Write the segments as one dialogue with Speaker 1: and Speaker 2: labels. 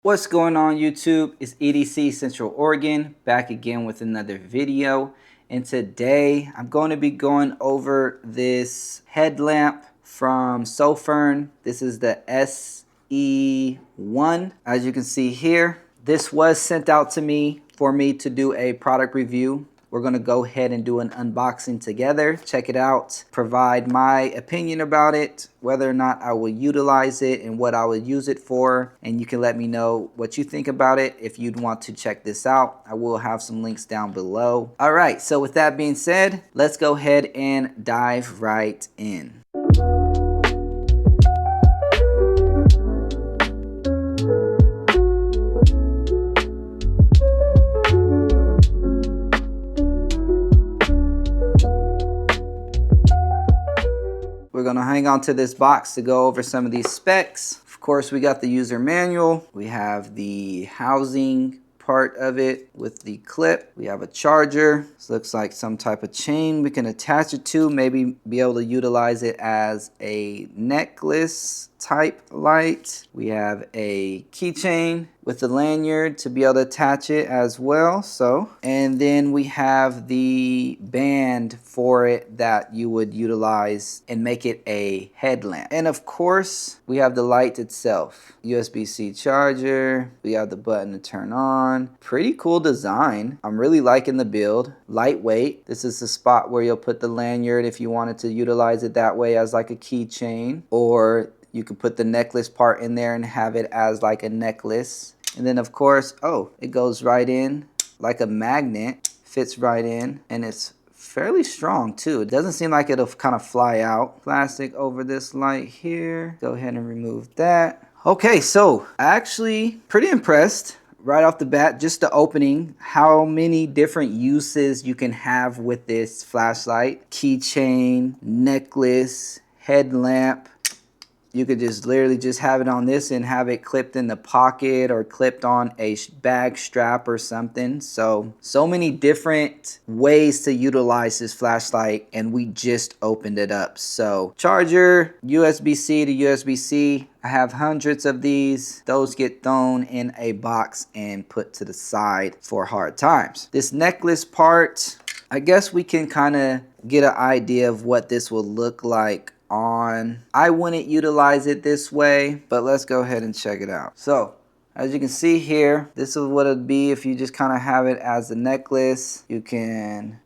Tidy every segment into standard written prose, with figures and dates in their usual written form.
Speaker 1: What's going on YouTube? It's EDC Central Oregon back again with another video, and today I'm going to be going over this headlamp from SOFIRN. This is the SE1. As you can see here, this was sent out to me for me to do a product review. We're going to go ahead and do an unboxing together, check it out, provide my opinion about it, whether or not I will utilize it and what I would use it for. And you can let me know what you think about it if you'd want to check this out. I will have some links down below. All right, so with that being said, let's go ahead and dive right in. We're going to hang on to this box to go over some of these specs. Of course, we got the user manual. We have the housing part of it with the clip. We have a charger. This looks like some type of chain we can attach it to, maybe be able to utilize it as a necklace type light. We have a keychain with the lanyard to be able to attach it as well. And then we have the band for it that you would utilize and make it a headlamp. And of course, we have the light itself. USB-C charger. We have the button to turn on. Pretty cool design. I'm really liking the build. Lightweight. This is the spot where you'll put the lanyard if you wanted to utilize it that way as like a keychain, or you could put the necklace part in there and have it as like a necklace. And then of course, it goes right in like a magnet, fits right in, and it's fairly strong too. It doesn't seem like it'll kind of fly out. Plastic over this light here. Go ahead and remove that. Okay, so actually pretty impressed right off the bat, just the opening, how many different uses you can have with this flashlight. Keychain, necklace, headlamp. You could just literally just have it on this and have it clipped in the pocket or clipped on a bag strap or something. So many different ways to utilize this flashlight, and we just opened it up. So charger, USB-C to USB-C. I have hundreds of these. Those get thrown in a box and put to the side for hard times. This necklace part, I guess we can kind of get an idea of what this will look like on. I wouldn't utilize it this way, but let's go ahead and check it out. So as you can see here, this is what it'd be if you just kind of have it as a necklace. You can,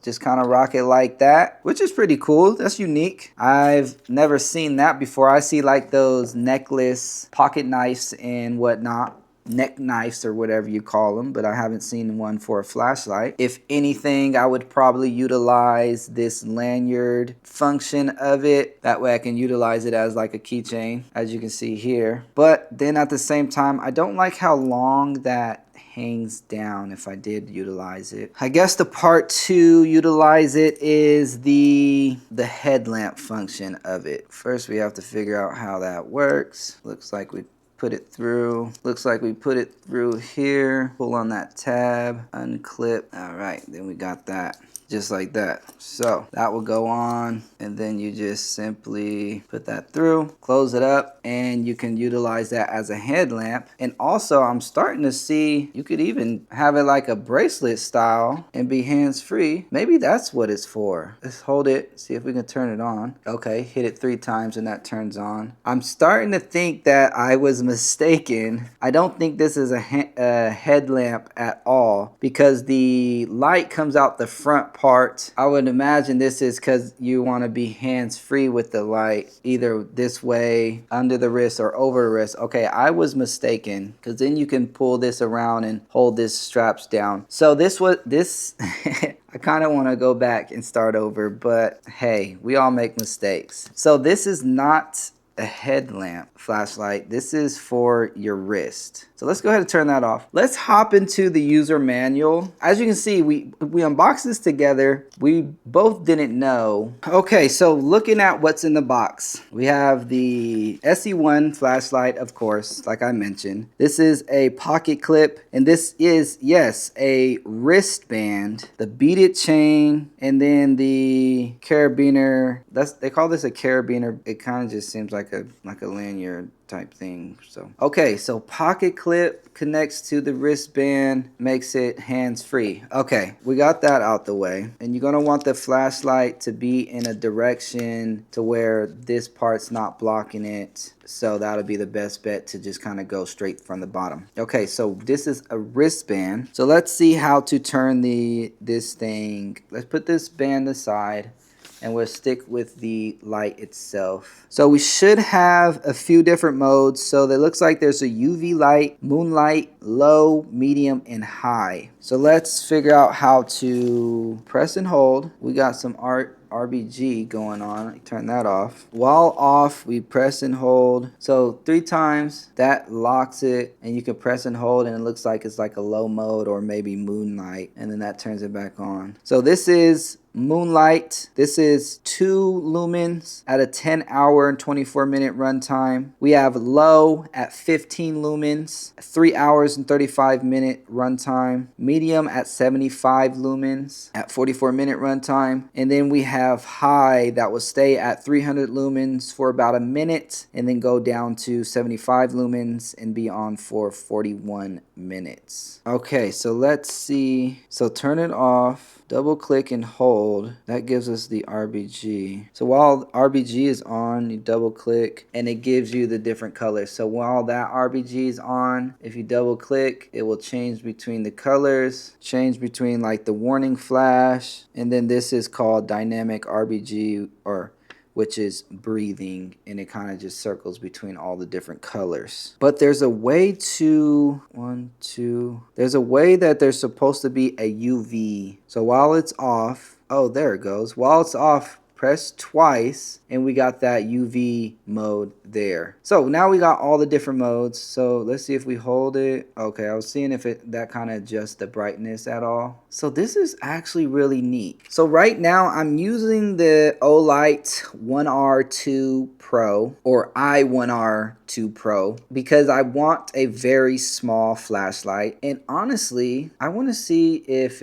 Speaker 1: just kind of rock it like that, which is pretty cool. That's unique. I've never seen that before. I see like those necklace pocket knives and whatnot, neck knives or whatever you call them, but I haven't seen one for a flashlight. If anything, I would probably utilize this lanyard function of it. That way I can utilize it as like a keychain, as you can see here. But then at the same time, I don't like how long that hangs down if I did utilize it. I guess the part to utilize it is the headlamp function of it. First, we have to figure out how that works. Looks like we put it through. Looks like we put it through here. Pull on that tab, unclip. All right, then we got that. Just like that. So that will go on, and then you just simply put that through, close it up, and you can utilize that as a headlamp. And also I'm starting to see you could even have it like a bracelet style and be hands-free. Maybe that's what it's for. Let's hold it, see if we can turn it on. Okay, hit it 3 times and that turns on. I'm starting to think that I was mistaken. I don't think this is a headlamp at all, because the light comes out the front part. I would imagine this is because you want to be hands-free with the light, either this way, under the wrist, or over the wrist. Okay, I was mistaken, because then you can pull this around and hold this straps down. So this was this I kind of want to go back and start over, but hey, we all make mistakes. So this is not a headlamp flashlight. This is for your wrist. So let's go ahead and turn that off. Let's hop into the user manual. As you can see, we unboxed this together. We both didn't know. Okay, so looking at what's in the box, we have the SE1 flashlight, of course, like I mentioned. This is a pocket clip, and this is, yes, a wristband, the beaded chain, and then the carabiner. They call this a carabiner. It kind of just seems like like a lanyard type thing. So okay, so pocket clip connects to the wristband, makes it hands-free. Okay, we got that out the way. And you're gonna want the flashlight to be in a direction to where this part's not blocking it. So that'll be the best bet, to just kind of go straight from the bottom. Okay, so this is a wristband. So let's see how to turn this thing. Let's put this band aside, and we'll stick with the light itself. So we should have a few different modes. So it looks like there's a UV light, moonlight, low, medium, and high. So let's figure out how to press and hold. We got some RBG going on. Turn that off. While off, we press and hold. So 3 times, that locks it, and you can press and hold, and it looks like it's like a low mode or maybe moonlight, and then that turns it back on. So this is moonlight. This is 2 lumens at a 10-hour and 24-minute runtime. We have low at 15 lumens, 3 hours and 35-minute runtime. Medium at 75 lumens at 44-minute runtime. And then we have high that will stay at 300 lumens for about a minute, and then go down to 75 lumens and be on for 41 minutes. Okay, so let's see. So turn it off, double click and hold. That gives us the RBG. So while RBG is on, you double click and it gives you the different colors. So while that RBG is on, if you double click, it will change between the colors, change between like the warning flash, and then this is called dynamic RBG, or which is breathing, and it kind of just circles between all the different colors. But there's a way to, there's a way that there's supposed to be a UV. So while it's off, oh, there it goes. While it's off, press twice, and we got that UV mode there. So now we got all the different modes. So let's see if we hold it. Okay, I was seeing if that kind of adjusts the brightness at all. So this is actually really neat. So right now I'm using the Olight 1R2 Pro, or i1R2 Pro, because I want a very small flashlight. And honestly, I want to see if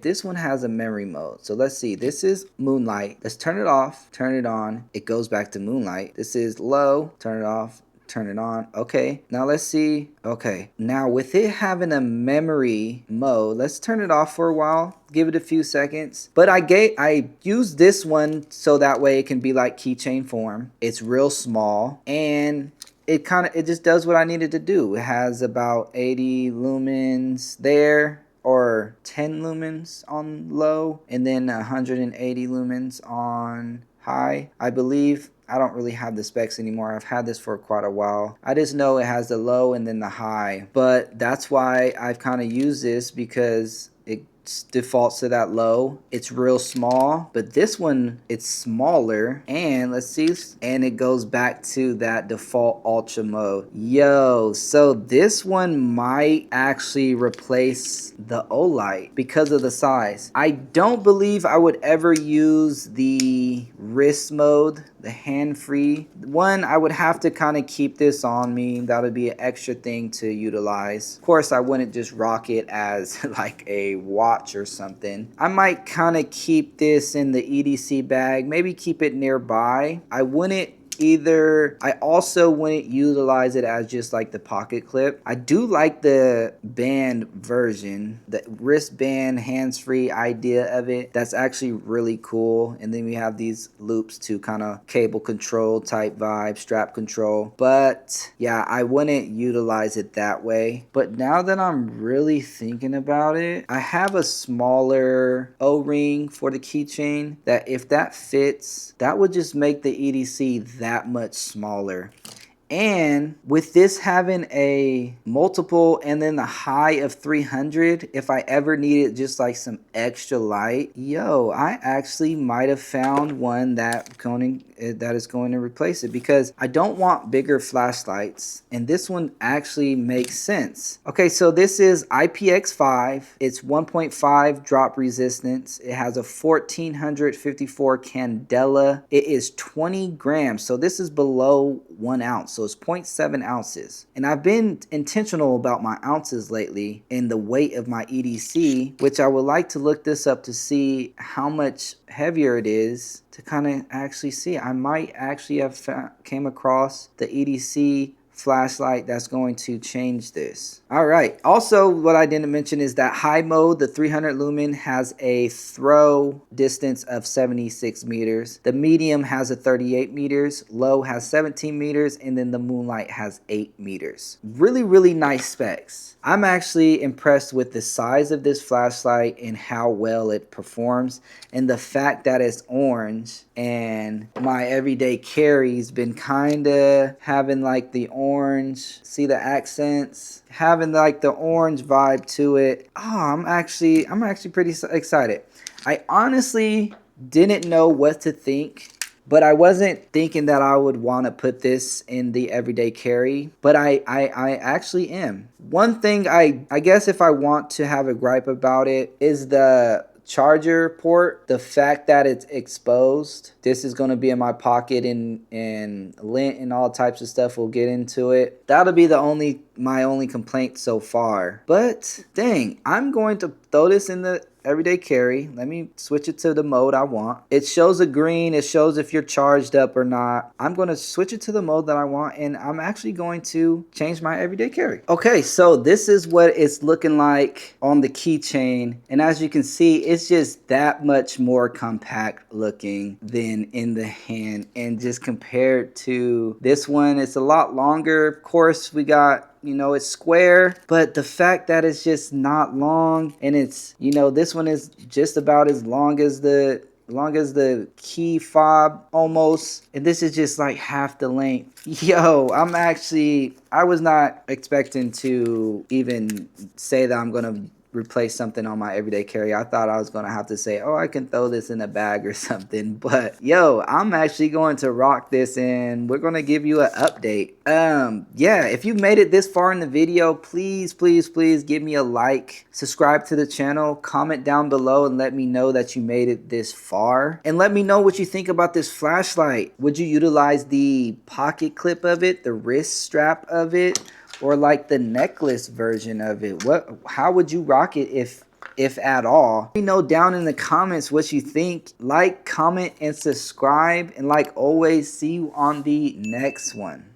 Speaker 1: this one has a memory mode. So let's see, this is moonlight. Let's turn it off, turn it on. It goes back to moonlight. This is low, turn it off, turn it on. Okay, now let's see. Okay, now with it having a memory mode, let's turn it off for a while, give it a few seconds. But I used this one so that way it can be like keychain form. It's real small, and it just does what I needed to do. It has about 80 lumens there, or 10 lumens on low, and then 180 lumens on high, I believe. I don't really have the specs anymore. I've had this for quite a while. I just know it has the low and then the high, but that's why I've kind of used this, because it defaults to that low. It's real small, but this one, it's smaller, and let's see, and it goes back to that default ultra mode. Yo, so this one might actually replace the Olight because of the size. I don't believe I would ever use the wrist mode, the hand-free one. I would have to kind of keep this on me. That would be an extra thing to utilize. Of course, I wouldn't just rock it as like a watch or something. I might kind of keep this in the EDC bag, maybe keep it nearby. I also wouldn't utilize it as just like the pocket clip. I do like the band version, the wristband hands-free idea of it. That's actually really cool. And then we have these loops to kind of cable control type vibe, strap control. But yeah, I wouldn't utilize it that way. But now that I'm really thinking about it, I have a smaller O-ring for the keychain that if that fits, that would just make the EDC that much smaller. And with this having a multiple and then the high of 300, if I ever needed just like some extra light, yo, I actually might have found one that is going to replace it, because I don't want bigger flashlights, and this one actually makes sense. Okay, so this is IPX5. It's 1.5 drop resistance. It has a 1454 candela. It is 20 grams, so this is below 1 ounce. So it's 0.7 ounces. And I've been intentional about my ounces lately in the weight of my EDC, which I would like to look this up to see how much heavier it is to kind of actually see. I might actually have came across the EDC flashlight that's going to change this. All right, also what I didn't mention is that high mode, the 300 lumen, has a throw distance of 76 meters. The medium has a 38 meters, low has 17 meters, and then the moonlight has 8 meters. Really, really nice specs. I'm actually impressed with the size of this flashlight and how well it performs, and the fact that it's orange, and my everyday carry's been kind of having like the orange, see the accents, having like the orange vibe to it. Oh, I'm actually pretty excited. I honestly didn't know what to think, but I wasn't thinking that I would want to put this in the everyday carry, but I actually am. One thing I guess if I want to have a gripe about it is the charger port. The fact that it's exposed. This is going to be in my pocket and lint and all types of stuff. We'll get into it. That'll be my only complaint so far. But dang, I'm going to throw this in the everyday carry. Let me switch it to the mode I want. It shows a green. It shows if you're charged up or not. I'm going to switch it to the mode that I want, and I'm actually going to change my everyday carry. Okay, so this is what it's looking like on the keychain, and as you can see, it's just that much more compact looking than in the hand. And just compared to this one, it's a lot longer. Of course, we got, you know, it's square, but the fact that it's just not long, and it's, you know, this one is just about as long as the key fob almost, and this is just like half the length. Yo, I was not expecting to even say that I'm gonna replace something on my everyday carry. I thought I was gonna have to say, oh, I can throw this in a bag or something, but yo, I'm actually going to rock this, and we're gonna give you an update. Yeah, if you've made it this far in the video, please give me a like, subscribe to the channel, comment down below and let me know that you made it this far, and let me know what you think about this flashlight. Would you utilize the pocket clip of it, the wrist strap of it, or like the necklace version of it? How would you rock it if at all? Let me know down in the comments what you think. Like, comment, and subscribe, and like always, see you on the next one.